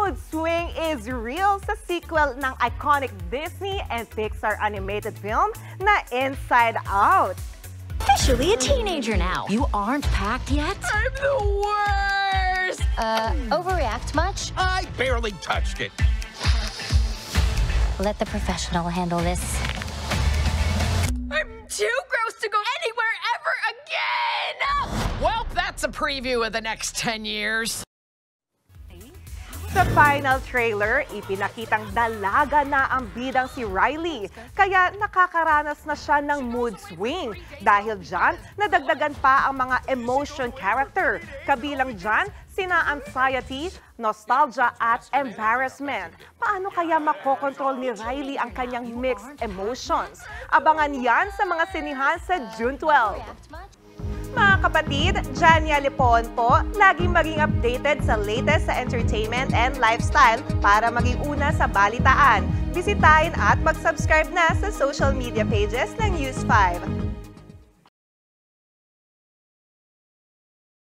mood swing is real sa sequel ng iconic Disney and Pixar animated film na Inside Out. Officially a teenager now. You aren't packed yet? I'm the worst! Overreact much? I barely touched it. Let the professional handle this. I'm too gross to go anywhere ever again! Well, that's a preview of the next 10 years. Sa final trailer, ipinakitang dalaga na ang bidang si Riley. Kaya nakakaranas na siya ng mood swing. Dahil dyan, nadagdagan pa ang mga emotion character. Kabilang dyan, sina anxiety, nostalgia at embarrassment. Paano kaya makokontrol ni Riley ang kanyang mixed emotions? Abangan yan sa mga sinihan sa June 12. Mga kapatid, Jania Lipon po, laging maging updated sa latest sa entertainment and lifestyle para maging una sa balitaan. Bisitahin at mag-subscribe na sa social media pages ng News 5.